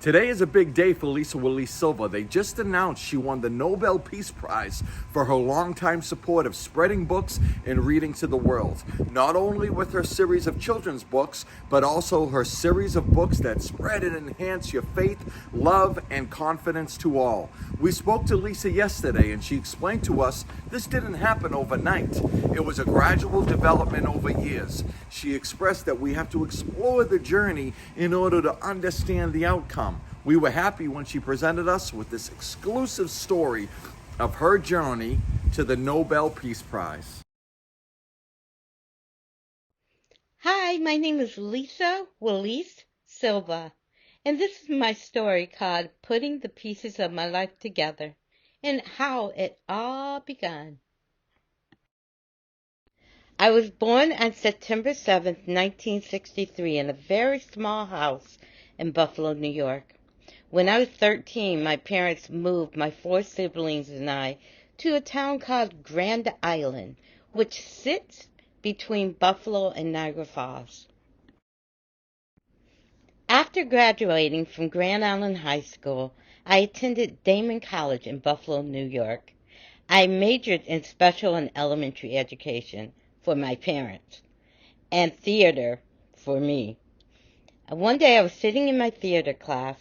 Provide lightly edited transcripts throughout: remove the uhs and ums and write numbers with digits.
Today is a big day for Lisa Willie Silva. They just announced she won the Nobel Peace Prize for her longtime support of spreading books and reading to the world. Not only with her series of children's books, but also her series of books that spread and enhance your faith, love, and confidence to all. We spoke to Lisa yesterday and she explained to us this didn't happen overnight. It was a gradual development over years. She expressed that we have to explore the journey in order to understand the outcome. We were happy when she presented us with this exclusive story of her journey to the Nobel Peace Prize. Hi, my name is Lisa Willie Silva, and this is my story called Putting the Pieces of My Life Together and How It All Began. I was born on September 7th, 1963, in a very small house in Buffalo, New York. When I was 13, my parents moved my 4 siblings and I to a town called Grand Island, which sits between Buffalo and Niagara Falls. After graduating from Grand Island High School, I attended Damon College in Buffalo, New York. I majored in special and elementary education for my parents and theater for me. One day I was sitting in my theater class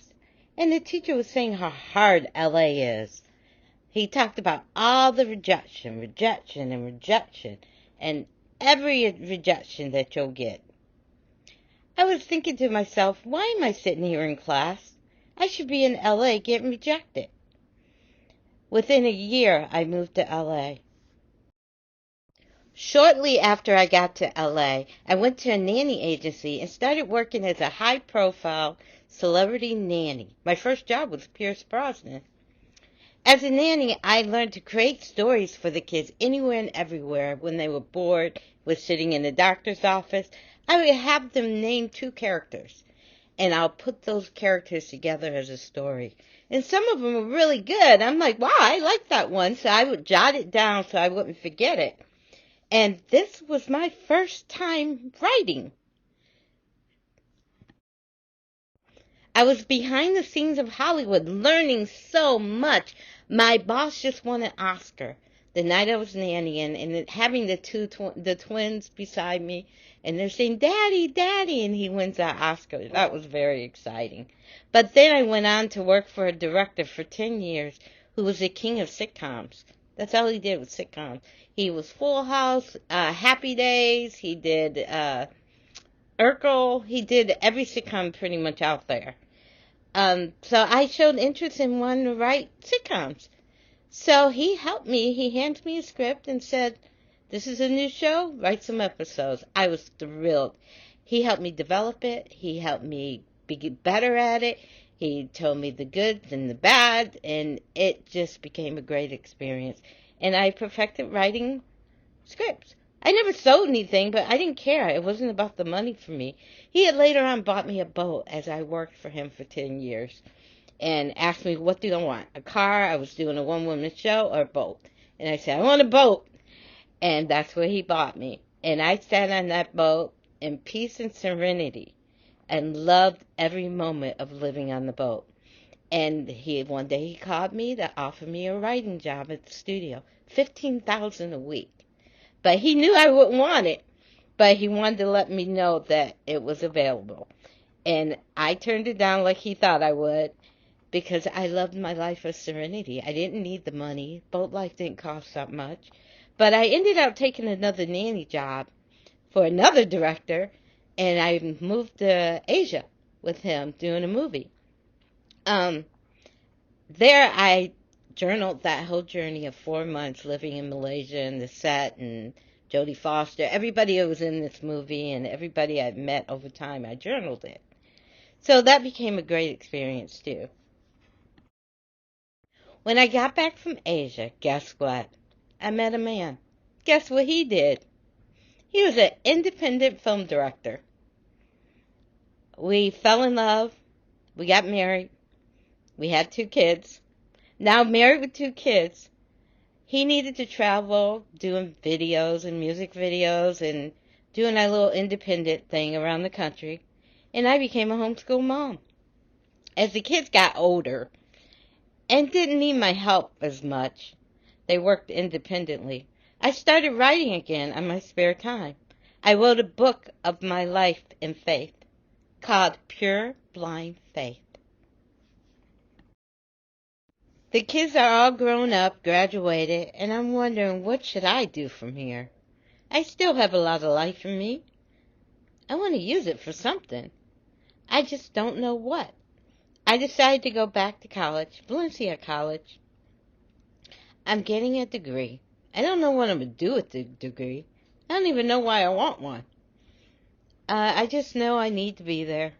and the teacher was saying how hard LA is. He talked about all the rejection, and every rejection that you'll get. I was thinking to myself, why am I sitting here in class? I should be in LA getting rejected. Within a year, I moved to LA. Shortly after I got to LA, I went to a nanny agency and started working as a high-profile celebrity nanny. My first job was Pierce Brosnan. As a nanny, I learned to create stories for the kids anywhere and everywhere. When they were bored with sitting in the doctor's office, I would have them name 2 characters, and I'll put those characters together as a story. And some of them were really good. I'm like, wow, I like that one, so I would jot it down so I wouldn't forget it. And this was my first time writing. I was behind the scenes of Hollywood learning so much. My boss just won an Oscar the night I was nannying, and having the twins beside me, and they're saying, Daddy, Daddy, and he wins that Oscar. That was very exciting. But then I went on to work for a director for 10 years who was the king of sitcoms. That's all he did was sitcoms. He was Full House, Happy Days, he did Urkel, he did every sitcom pretty much out there. So I showed interest in wanting to write sitcoms. So he helped me. He handed me a script and said, this is a new show, write some episodes. I was thrilled. He helped me develop it. He helped me be better at it. He told me the good and the bad, and it just became a great experience. And I perfected writing scripts. I never sold anything, but I didn't care. It wasn't about the money for me. He had later on bought me a boat as I worked for him for 10 years and asked me, what do I want? A car? I was doing a one-woman show, or a boat? And I said, I want a boat. And that's what he bought me. And I sat on that boat in peace and serenity and loved every moment of living on the boat. And one day he called me to offer me a writing job at the studio, $15,000 a week. But he knew I wouldn't want it, but he wanted to let me know that it was available. And I turned it down like he thought I would, because I loved my life of serenity. I didn't need the money. Boat life didn't cost that much. But I ended up taking another nanny job for another director, and I moved to Asia with him doing a movie. There I journaled that whole journey of 4 months living in Malaysia and the set and Jodie Foster, everybody who was in this movie and everybody I've met over time, I journaled it. So that became a great experience too. When I got back from Asia, guess what? I met a man. Guess what he did? He was an independent film director. We fell in love. We got married. We had 2 kids. Now married with 2 kids. He needed to travel doing videos and music videos and doing a little independent thing around the country. And I became a homeschool mom. As the kids got older and didn't need my help as much, they worked independently, I started writing again on my spare time. I wrote a book of my life and faith called Pure Blind Faith. The kids are all grown up, graduated, and I'm wondering what should I do from here. I still have a lot of life in me. I want to use it for something. I just don't know what. I decided to go back to college, Valencia College. I'm getting a degree. I don't know what I'm going to do with the degree. I don't even know why I want one. I just know I need to be there.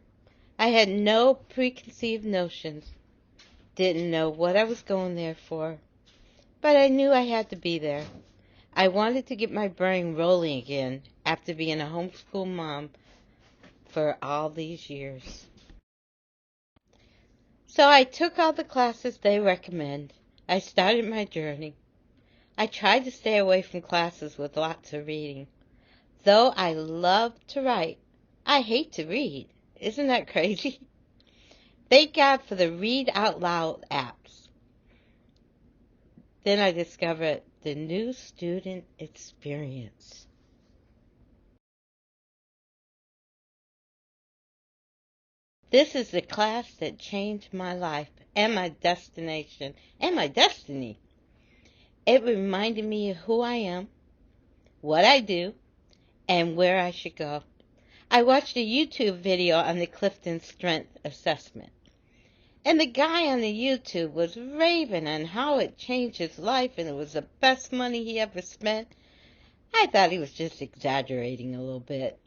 I had no preconceived notions. Didn't know what I was going there for. But I knew I had to be there. I wanted to get my brain rolling again after being a homeschool mom for all these years. So I took all the classes they recommend. I started my journey. I tried to stay away from classes with lots of reading. Though I love to write, I hate to read. Isn't that crazy? Thank God for the Read Out Loud apps. Then I discovered the new student experience. This is the class that changed my life and my destination and my destiny. It reminded me of who I am, what I do, and where I should go. I watched a YouTube video on the Clifton Strength Assessment. And the guy on the YouTube was raving on how it changed his life and it was the best money he ever spent. I thought he was just exaggerating a little bit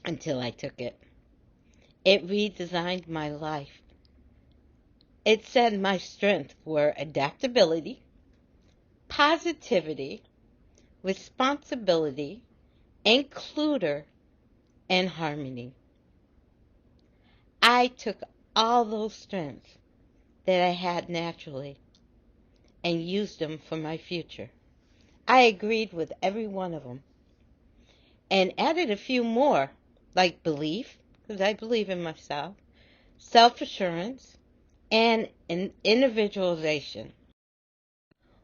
until I took it. It redesigned my life. It said my strengths were adaptability, positivity, responsibility, includer, and harmony. I took all those strengths that I had naturally and used them for my future. I agreed with every one of them and added a few more, like belief, because I believe in myself, self-assurance, and individualization.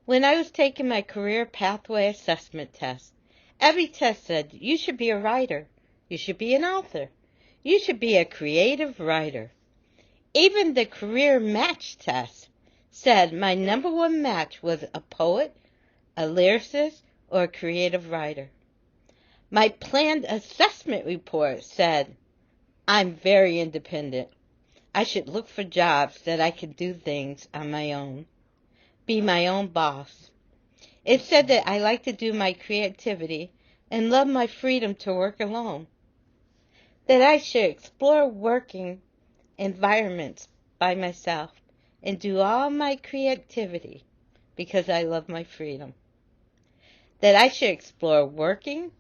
When I was taking my career pathway assessment test, every test said, you should be a writer, you should be an author, you should be a creative writer. Even the career match test said my number one match was a poet, a lyricist, or a creative writer. My planned assessment report said, I'm very independent. I should look for jobs that I could do things on my own, be my own boss. It said that I like to do my creativity and love my freedom to work alone, that I should explore working environments by myself and do all my creativity because I love my freedom, that I should explore working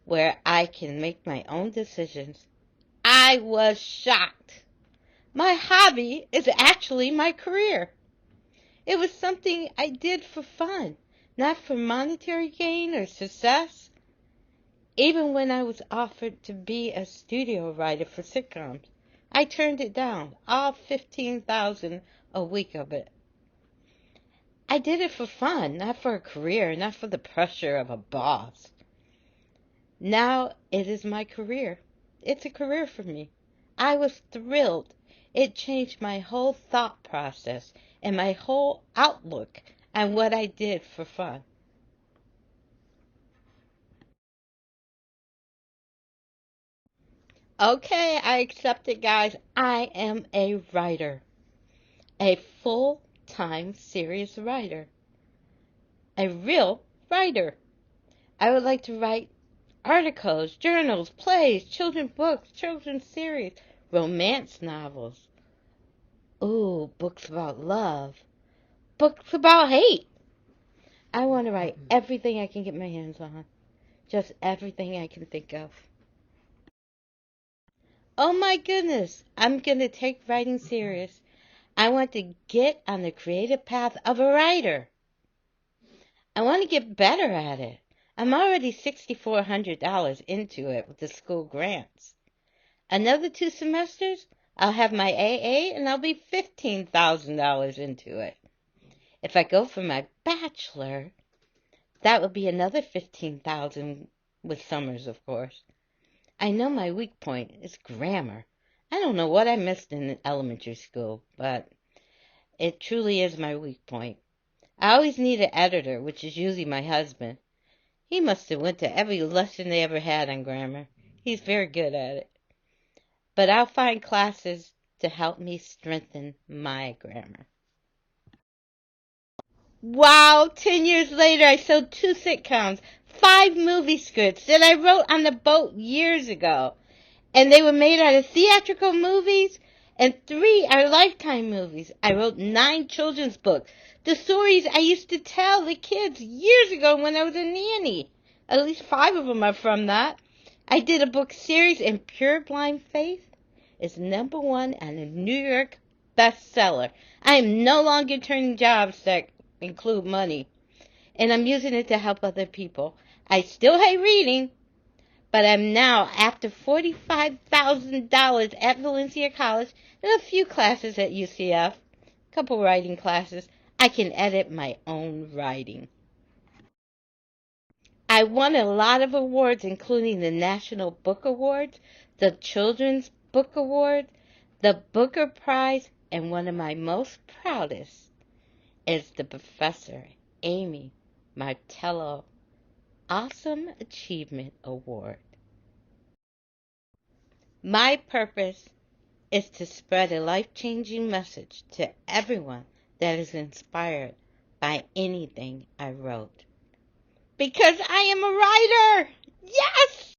where I can make my own decisions. I was shocked. My hobby is actually my career. It was something I did for fun, not for monetary gain or success. Even when I was offered to be a studio writer for sitcoms, I turned it down, all 15,000 a week of it. I did it for fun, not for a career, not for the pressure of a boss. Now it is my career. It's a career for me. I was thrilled. It changed my whole thought process and my whole outlook on what I did for fun. Okay, I accept it, guys. I am a writer. A full-time serious writer. A real writer. I would like to write articles, journals, plays, children's books, children's series, romance novels. Ooh, books about love. Books about hate. I want to write everything I can get my hands on. Just everything I can think of. Oh my goodness, I'm going to take writing serious. I want to get on the creative path of a writer. I want to get better at it. I'm already $6,400 into it with the school grants. Another 2 semesters, I'll have my AA and I'll be $15,000 into it. If I go for my bachelor, that would be another $15,000 with summers, of course. I know my weak point is grammar. I don't know what I missed in elementary school, but it truly is my weak point. I always need an editor, which is usually my husband. He must have went to every lesson they ever had on grammar. He's very good at it. But I'll find classes to help me strengthen my grammar. Wow, 10 years later I sold 2 sitcoms, 5 movie scripts that I wrote on the boat years ago. And they were made out of theatrical movies, and 3 are Lifetime movies. I wrote 9 children's books. The stories I used to tell the kids years ago when I was a nanny. At least 5 of them are from that. I did a book series, and Pure Blind Faith is #1 on a New York bestseller. I am no longer turning jobs that include money, and I'm using it to help other people. I still hate reading, but I'm now, after $45,000 at Valencia College and a few classes at UCF, a couple writing classes, I can edit my own writing. I won a lot of awards, including the National Book Awards, the Children's Book Award, the Booker Prize, and one of my most proudest is the Professor Amy Martello Awesome Achievement Award. My purpose is to spread a life-changing message to everyone that is inspired by anything I wrote. Because I am a writer! Yes!